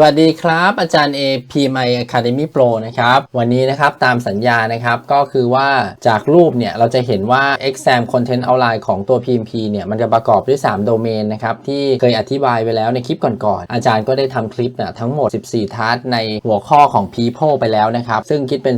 วัสดีครับอาจารย์ A PMI Academy Pro นะครับวันนี้นะครับตามสัญญานะครับก็คือว่าจากรูปเนี่ยเราจะเห็นว่า Exam Content Outline ของตัว PMP เนี่ยมันจะประกอบด้วย3โดเมนนะครับที่เคยอธิบายไปแล้วในคลิปก่อนๆอาจารย์ก็ได้ทำคลิปเนี่ยทั้งหมด14ทาสในหัวข้อของ People ไปแล้วนะครับซึ่งคิดเป็น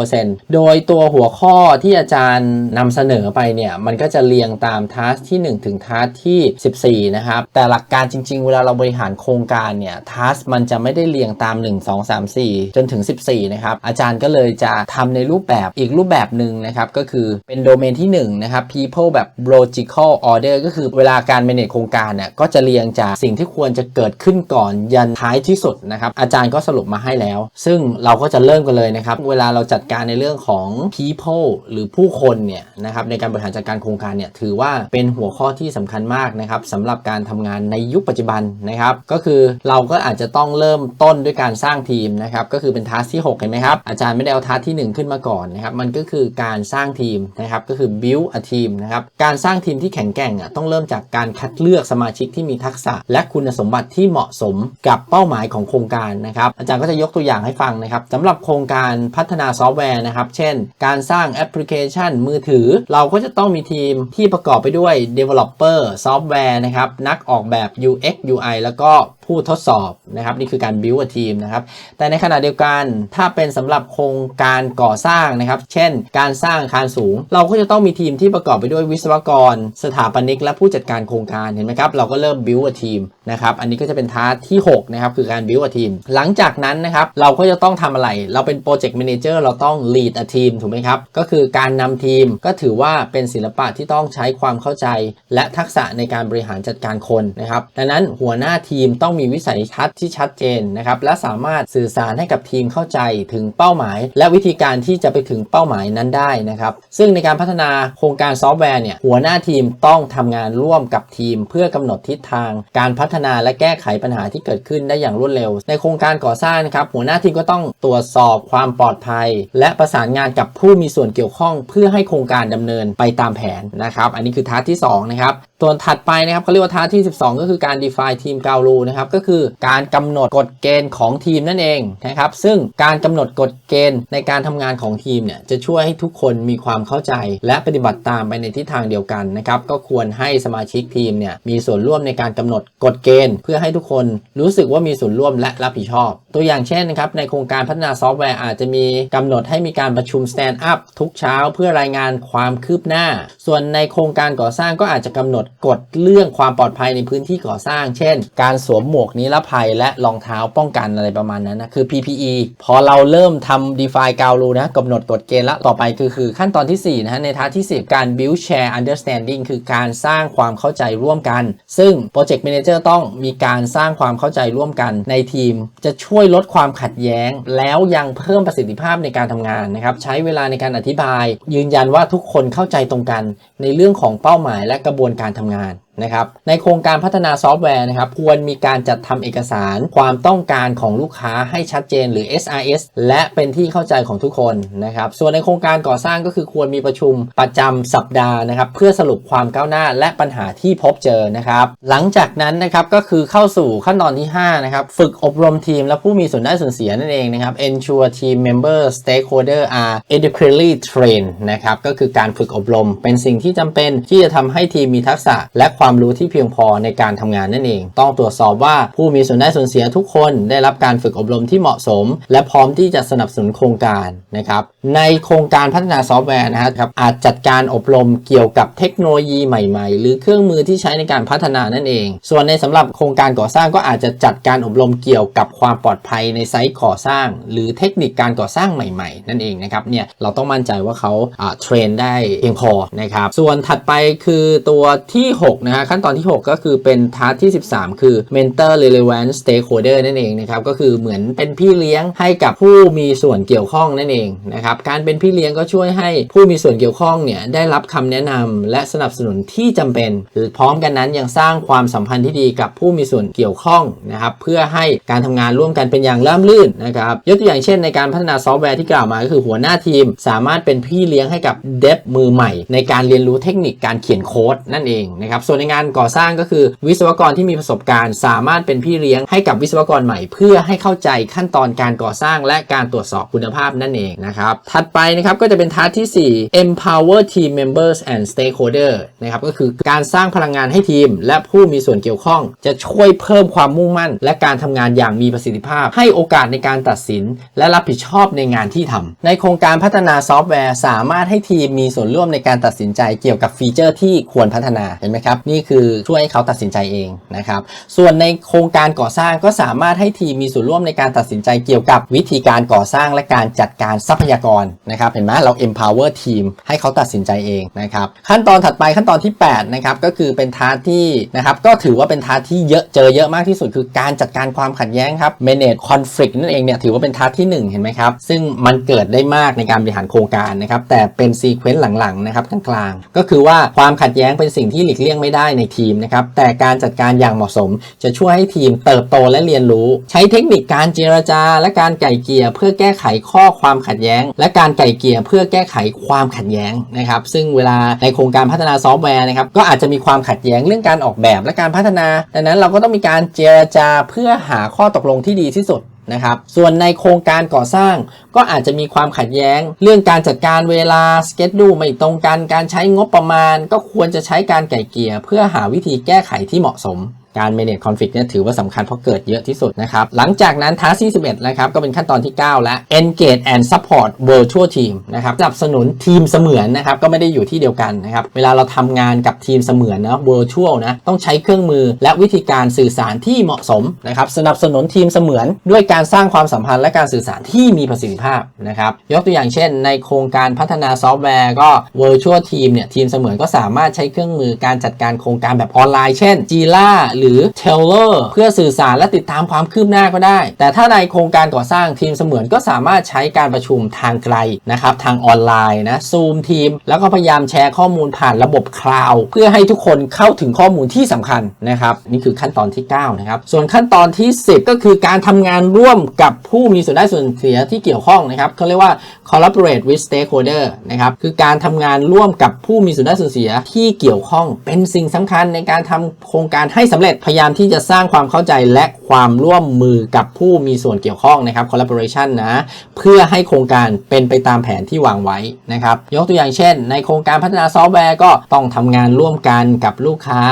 42% โดยตัวหัวข้อที่อาจารย์นำเสนอไปเนี่ยมันก็จะเรียงตามทาสที่1ถึงทาสที่14นะครับแต่หลักการจริงๆเวลาเราบริหารโครงการเนี่ยทาสมันจะไม่ได้เรียงตาม1 2 3 4จนถึง14นะครับอาจารย์ก็เลยจะทำในรูปแบบอีกรูปแบบหนึ่งนะครับก็คือเป็นโดเมนที่1นะครับ people แบบ logical order ก็คือเวลาการ manage โครงการเนี่ยก็จะเรียงจากสิ่งที่ควรจะเกิดขึ้นก่อนยันท้ายที่สุดนะครับอาจารย์ก็สรุปมาให้แล้วซึ่งเราก็จะเริ่มกันเลยนะครับเวลาเราจัดการในเรื่องของ people หรือผู้คนเนี่ยนะครับในการบริหารจัดการโครงการเนี่ยถือว่าเป็นหัวข้อที่สำคัญมากนะครับสำหรับการทำงานในยุคปัจจุบันนะครับก็คือเราก็อาจจะต้องเริ่มต้นด้วยการสร้างทีมนะครับก็คือเป็นทัสที่6เห็นไหมครับอาจารย์ไม่ได้เอาทัสที่1ขึ้นมาก่อนนะครับมันก็คือการสร้างทีมนะครับก็คือ build a team นะครับการสร้างทีมที่แข็งแกร่งต้องเริ่มจากการคัดเลือกสมาชิกที่มีทักษะและคุณสมบัติที่เหมาะสมกับเป้าหมายของโครงการนะครับอาจารย์ก็จะยกตัวอย่างให้ฟังนะครับสำหรับโครงการพัฒนาซอฟต์แวร์นะครับเช่นการสร้างแอปพลิเคชันมือถือเราก็จะต้องมีทีมที่ประกอบไปด้วย developer ซอฟต์แวร์นะครับนักออกแบบ UX UI แล้วก็ผู้ทดสอบนะครับนี่คือการ build a team นะครับแต่ในขณะเดียวกันถ้าเป็นสำหรับโครงการก่อสร้างนะครับเช่นการสร้างอาคารสูงเราก็จะต้องมีทีมที่ประกอบไปด้วยวิศวกรสถาปนิกและผู้จัดการโครงการเห็นไหมครับเราก็เริ่ม build a team นะครับอันนี้ก็จะเป็นทาสที่6นะครับคือการ build a team หลังจากนั้นนะครับเราก็จะต้องทำอะไรเราเป็น project manager เราต้อง lead a team ถูกไหมครับก็คือการนำทีมก็ถือว่าเป็นศิลปะที่ต้องใช้ความเข้าใจและทักษะในการบริหารจัดการคนนะครับดังนั้นหัวหน้าทีมต้องมีวิสัยทัศน์ที่ชัดเจนนะครับและสามารถสื่อสารให้กับทีมเข้าใจถึงเป้าหมายและวิธีการที่จะไปถึงเป้าหมายนั้นได้นะครับซึ่งในการพัฒนาโครงการซอฟต์แวร์เนี่ยหัวหน้าทีมต้องทำงานร่วมกับทีมเพื่อกำหนดทิศทางการพัฒนาและแก้ไขปัญหาที่เกิดขึ้นได้อย่างรวดเร็วในโครงการก่อสร้างนะครับหัวหน้าทีมก็ต้องตรวจสอบความปลอดภัยและประสานงานกับผู้มีส่วนเกี่ยวข้องเพื่อให้โครงการดำเนินไปตามแผนนะครับอันนี้คือทาสที่2นะครับส่วนถัดไปนะครับเขาเรียกว่าทาสที่12ก็คือการ define team goal นะครับก็คือการกำหนดกฎเกณฑ์ของทีมนั่นเองนะครับซึ่งการกำหนดกฎเกณฑ์ในการทำงานของทีมเนี่ยจะช่วยให้ทุกคนมีความเข้าใจและปฏิบัติตามไปในทิศทางเดียวกันนะครับก็ควรให้สมาชิกทีมเนี่ยมีส่วนร่วมในการกำหนดกฎเกณฑ์เพื่อให้ทุกคนรู้สึกว่ามีส่วนร่วมและรับผิดชอบตัวอย่างเช่นนะครับในโครงการพัฒนาซอฟต์แวร์อาจจะมีกำหนดให้มีการประชุม stand up ทุกเช้าเพื่อรายงานความคืบหน้าส่วนในโครงการก่อสร้างก็อาจจะกำหนดกฎเรื่องความปลอดภัยในพื้นที่ก่อสร้างเช่นการสวมหมวกนิรภัยและรองเท้าป้องกันอะไรประมาณนั้นนะคือ PPE พอเราเริ่มทำ define goal นะกำหนดกฎเกณฑ์แล้วต่อไปคือขั้นตอนที่4นะฮะในทาสที่10การ build share understanding คือการสร้างความเข้าใจร่วมกันซึ่ง project manager ต้องมีการสร้างความเข้าใจร่วมกันในทีมจะช่วยลดความขัดแย้งแล้วยังเพิ่มประสิทธิภาพในการทำงานนะครับใช้เวลาในการอธิบายยืนยันว่าทุกคนเข้าใจตรงกันในเรื่องของเป้าหมายและกระบวนการทำงานนะครับในโครงการพัฒนาซอฟต์แวร์นะครับควรมีการจัดทำเอกสารความต้องการของลูกค้าให้ชัดเจนหรือ SRS และเป็นที่เข้าใจของทุกคนนะครับส่วนในโครงการก่อสร้างก็คือควรมีประชุมประจำสัปดาห์นะครับเพื่อสรุปความก้าวหน้าและปัญหาที่พบเจอนะครับหลังจากนั้นนะครับก็คือเข้าสู่ขั้นตอนที่5นะครับฝึกอบรมทีมและผู้มีส่วนได้ส่วนเสียนั่นเองนะครับ ensure team member stakeholder are adequately trained นะครับก็คือการฝึกอบรมเป็นสิ่งที่จำเป็นที่จะทำให้ทีมมีทักษะและความรู้ที่เพียงพอในการทำงานนั่นเองต้องตรวจสอบว่าผู้มีส่วนได้ส่วนเสียทุกคนได้รับการฝึกอบรมที่เหมาะสมและพร้อมที่จะสนับสนุนโครงการนะครับในโครงการพัฒนาซอฟต์แวร์นะครับอาจจัดการอบรมเกี่ยวกับเทคโนโลยีใหม่ๆหรือเครื่องมือที่ใช้ในการพัฒนานั่นเองส่วนในสำหรับโครงการก่อสร้างก็อาจจะจัดการอบรมเกี่ยวกับความปลอดภัยในไซต์ก่อสร้างหรือเทคนิคการก่อสร้างใหม่ๆนั่นเองนะครับเนี่ยเราต้องมั่นใจว่าเขาเทรนได้เพียงพอนะครับส่วนถัดไปคือตัวที่6นะฮะขั้นตอนที่6ก็คือเป็นทาสที่13คือ mentor relevant stakeholder นั่นเองนะครับก็คือเหมือนเป็นพี่เลี้ยงให้กับผู้มีส่วนเกี่ยวข้องนั่นเองนะครับการเป็นพี่เลี้ยงก็ช่วยให้ผู้มีส่วนเกี่ยวข้องเนี่ยได้รับคำแนะนำและสนับสนุนที่จำเป็นหรือพร้อมกันนั้นยังสร้างความสัมพันธ์ที่ดีกับผู้มีส่วนเกี่ยวข้องนะครับเพื่อให้การทำงานร่วมกันเป็นอย่างราบรื่นนะครับยกตัวอย่างเช่นในการพัฒนาซอฟต์แวร์ที่กล่าวมาก็คือหัวหน้าทีมสามารถเป็นพี่เลี้ยงให้กับเดฟมือใหม่ในการเรียนรู้เทคนิคการเขียนโค้ดนั่นเองนะครับส่วนใน ในงานก่อสร้างก็คือวิศวกรที่มีประสบการณ์สามารถเป็นพี่เลี้ยงให้กับวิศวกรใหม่เพื่อให้เข้าใจขั้นตอนการก่อสร้างและการตรวจสอบคุณภาพนั่นเองนะครับถัดไปนะครับก็จะเป็นทัสที่ 4 empower team members and stakeholder นะครับก็คือการสร้างพลังงานให้ทีมและผู้มีส่วนเกี่ยวข้องจะช่วยเพิ่มความมุ่งมั่นและการทำงานอย่างมีประสิทธิภาพให้โอกาสในการตัดสินและรับผิดชอบในงานที่ทำในโครงการพัฒนาซอฟต์แวร์สามารถให้ทีมมีส่วนร่วมในการตัดสินใจเกี่ยวกับฟีเจอร์ที่ควรพัฒนาเห็นไหมครับนี่คือช่วยให้เขาตัดสินใจเองนะครับส่วนในโครงการก่อสร้างก็สามารถให้ทีมมีส่วนร่วมในการตัดสินใจเกี่ยวกับวิธีการก่อสร้างและการจัดการทรัพยากรนะครับเห็นไหมเรา empower ทีมให้เขาตัดสินใจเองนะครับขั้นตอนถัดไปขั้นตอนที่8นะครับก็คือเป็นทาสที่นะครับก็ถือว่าเป็นทาสที่เจอเยอะมากที่สุดคือการจัดการความขัดแย้งครับ manage conflict นั่นเองเนี่ยถือว่าเป็นทาสที่1เห็นไหมครับซึ่งมันเกิดได้มากในการบริหารโครงการนะครับแต่เป็นซีเควนซ์หลังๆนะครับกลางๆก็คือว่าความขัดแย้งเป็นสิ่งที่หลีกเลี่ยงไม่ได้ในทีมนะครับแต่การจัดการอย่างเหมาะสมจะช่วยให้ทีมเติบโตและเรียนรู้ใช้เทคนิคการเจรจาและการไกล่เกลี่ยเพื่อแก้ไขข้อความขัดแย้งและการไกล่เกลี่ยเพื่อแก้ไขความขัดแย้งนะครับซึ่งเวลาในโครงการพัฒนาซอฟต์แวร์นะครับก็อาจจะมีความขัดแย้งเรื่องการออกแบบและการพัฒนาดังนั้นเราก็ต้องมีการเจรจาเพื่อหาข้อตกลงที่ดีที่สุดนะครับส่วนในโครงการก่อสร้างก็อาจจะมีความขัดแย้งเรื่องการจัดการเวลาสเกจดูไม่ตรงกันการใช้งบประมาณก็ควรจะใช้การไกล่เกลี่ยเพื่อหาวิธีแก้ไขที่เหมาะสมการ manage conflict เนี่ยถือว่าสำคัญเพราะเกิดเยอะที่สุดนะครับหลังจากนั้น task ที่ 11นะครับก็เป็นขั้นตอนที่ 9 แล้ว engage and support virtual team นะครับสนับสนุนทีมเสมือนนะครับก็ไม่ได้อยู่ที่เดียวกันนะครับเวลาเราทำงานกับทีมเสมือนนะ virtual นะต้องใช้เครื่องมือและวิธีการสื่อสารที่เหมาะสมนะครับสนับสนุนทีมเสมือนด้วยการสร้างความสัมพันธ์และการสื่อสารที่มีประสิทธิภาพนะครับยกตัวอย่างเช่นในโครงการพัฒนาซอฟต์แวร์ก็ virtual team เนี่ยทีมเสมือนก็สามารถใช้เครื่องมือการจัดการโครงการแบบออนไลน์เช่น Jiraหรือ Teller เพื่อสื่อสารและติดตามความคืบหน้าก็ได้แต่ถ้าในโครงการก่อสร้างทีมเสมือนก็สามารถใช้การประชุมทางไกลนะครับทางออนไลน์นะ Zoom ทีมแล้วก็พยายามแชร์ข้อมูลผ่านระบบคลาวด์เพื่อให้ทุกคนเข้าถึงข้อมูลที่สำคัญนะครับนี่คือขั้นตอนที่9นะครับส่วนขั้นตอนที่10ก็คือการทำงานร่วมกับผู้มีส่วนได้ส่วนเสียที่เกี่ยวข้องนะครับเขาเรียกว่า collaborate with stakeholder นะครับคือการทำงานร่วมกับผู้มีส่วนได้ส่วนเสียที่เกี่ยวข้องเป็นสิ่งสำคัญในการทำโครงการให้สำเร็จพยายามที่จะสร้างความเข้าใจและความร่วมมือกับผู้มีส่วนเกี่ยวข้องนะครับ collaboration นะเพื่อให้โครงการเป็นไปตามแผนที่วางไว้นะครับยกตัวอย่างเช่นในโครงการพัฒนาซอฟต์แวร์ก็ต้องทำงานร่วมกันกับลูกค้า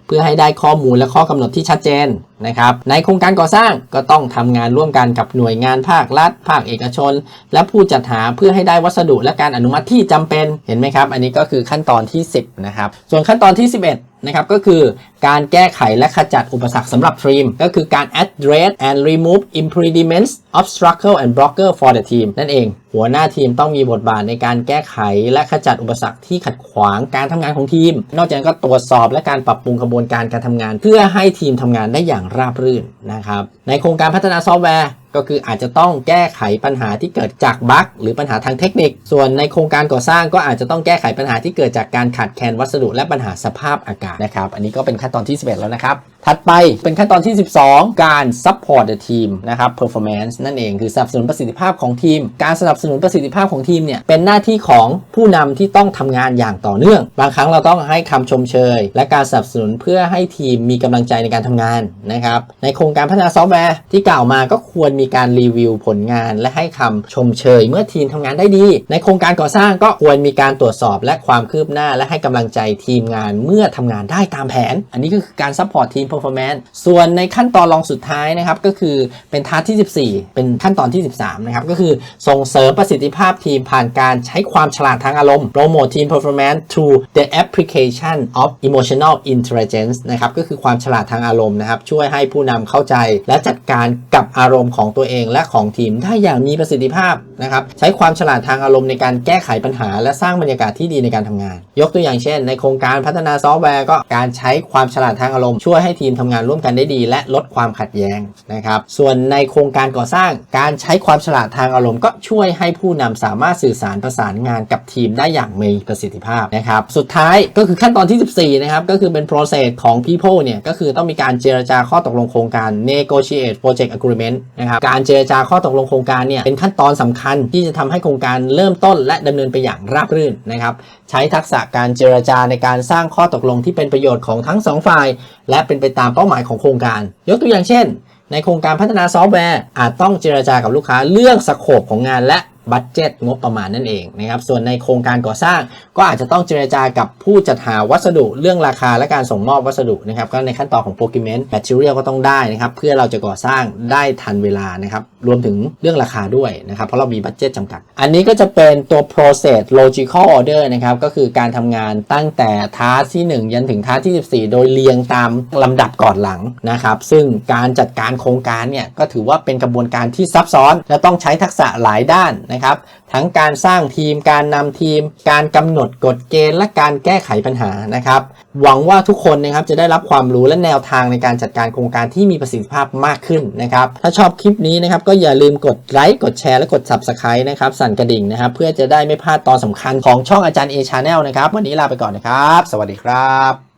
เพื่อให้ได้ข้อมูลและข้อกำหนดที่ชัดเจนนะครับในโครงการก่อสร้างก็ต้องทำงานร่วมกันกับหน่วยงานภาครัฐภาคเอกชนและผู้จัดหาเพื่อให้ได้วัสดุและการอนุมัติที่จำเป็นเห็นไหมครับอันนี้ก็คือขั้นตอนที่10นะครับส่วนขั้นตอนที่11นะครับก็คือการแก้ไขและขจัดอุปสรรคสำหรับทีมก็คือการ address and remove impediments obstacle and blocker for the team นั่นเองหัวหน้าทีมต้องมีบทบาทในการแก้ไขและขจัดอุปสรรคที่ขัดขวางการทำงานของทีมนอกจากนั้นก็ตรวจสอบและการปรับปรุงกระบวนการการทำงานเพื่อให้ทีมทำงานได้อย่างราบรื่นนะครับในโครงการพัฒนาซอฟต์แวร์ก็คืออาจจะต้องแก้ไขปัญหาที่เกิดจากบั๊กหรือปัญหาทางเทคนิคส่วนในโครงการก่อสร้างก็อาจจะต้องแก้ไขปัญหาที่เกิดจากการขาดแคลนวัสดุและปัญหาสภาพอากาศนะครับอันนี้ก็เป็นขั้นตอนที่11แล้วนะครับถัดไปเป็นขั้นตอนที่12การ support the team นะครับ performance นั่นเองคือสนับสนุนประสิทธิภาพของทีมการสนับสนุนประสิทธิภาพของทีมเนี่ยเป็นหน้าที่ของผู้นำที่ต้องทำงานอย่างต่อเนื่องบางครั้งเราต้องให้คำชมเชยและการสนับสนุนเพื่อให้ทีมมีกำลังใจในการทำงานนะครับในโครงการพัฒนาซอฟต์แวร์ที่กล่าวมาก็ควรมีการรีวิวผลงานและให้คำชมเชยเมื่อทีมทำงานได้ดีในโครงการก่อสร้างก็ควรมีการตรวจสอบและความคืบหน้าและให้กำลังใจทีมงานเมื่อทำงานได้ตามแผนอันนี้ก็คือการ support team performance ส่วนในขั้นตอนรองสุดท้ายนะครับก็คือเป็นทัสที่14เป็นขั้นตอนที่13นะครับก็คือส่งเสริมประสิทธิภาพทีมผ่านการใช้ความฉลาดทางอารมณ์ promote team performance through the application of emotional intelligence นะครับก็คือความฉลาดทางอารมณ์นะครับช่วยให้ผู้นำเข้าใจและจัดการกับอารมณ์ของตัวเองและของทีมได้อย่างมีประสิทธิภาพนะครับใช้ความฉลาดทางอารมณ์ในการแก้ไขปัญหาและสร้างบรรยากาศที่ดีในการทำงานยกตัวอย่างเช่นในโครงการพัฒนาซอฟต์แวร์ก็การใช้ความฉลาดทางอารมณ์ช่วยให้ทีมทำงานร่วมกันได้ดีและลดความขัดแย้งนะครับส่วนในโครงการก่อสร้างการใช้ความฉลาดทางอารมณ์ก็ช่วยให้ผู้นำสามารถสื่อสารประสานงานกับทีมได้อย่างมีประสิทธิภาพนะครับสุดท้ายก็คือขั้นตอนที่14นะครับก็คือเป็น process ของ people เนี่ยก็คือต้องมีการเจรจาข้อตกลงโครงการ negotiate project agreement นะครับ การเจรจาข้อตกลงโครงการเนี่ยเป็นขั้นตอนสำคัญที่จะทำให้โครงการเริ่มต้นและดำเนินไปอย่างราบรื่นนะครับใช้ทักษะการเจรจาในการสร้างข้อตกลงที่เป็นประโยชน์ของทั้ง2ฝ่ายและเป็นไปตามเป้าหมายของโครงการยกตัวอย่างเช่นในโครงการพัฒนาซอฟต์แวร์อาจต้องเจรจากับลูกค้าเรื่องสโคปของงานและบัดเจ็ตงบประมาณนั่นเองนะครับส่วนในโครงการก่อสร้างก็อาจจะต้องเจรจากับผู้จัดหาวัสดุเรื่องราคาและการส่งมอบวัสดุนะครับก็ในขั้นตอนของ procurement material ก็ต้องได้นะครับเพื่อเราจะก่อสร้างได้ทันเวลานะครับรวมถึงเรื่องราคาด้วยนะครับเพราะเรามีบัดเจ็ตจำกัดอันนี้ก็จะเป็นตัว process logical order นะครับก็คือการทำงานตั้งแต่ทัสที่1ยันถึงทัสที่14โดยเรียงตามลำดับก่อนหลังนะครับซึ่งการจัดการโครงการเนี่ยก็ถือว่าเป็นกระบวนการที่ซับซ้อนและต้องใช้ทักษะหลายด้านนะครับทั้งการสร้างทีมการนำทีมการกำหนดกฎเกณฑ์และการแก้ไขปัญหานะครับหวังว่าทุกคนนะครับจะได้รับความรู้และแนวทางในการจัดการโครงการที่มีประสิทธิภาพมากขึ้นนะครับถ้าชอบคลิปนี้นะครับก็อย่าลืมกดไลค์กดแชร์และกด Subscribe นะครับสั่นกระดิ่งนะครับเพื่อจะได้ไม่พลาดตอนสำคัญของช่องอาจารย์ A Channel นะครับวันนี้ลาไปก่อนนะครับสวัสดีครับ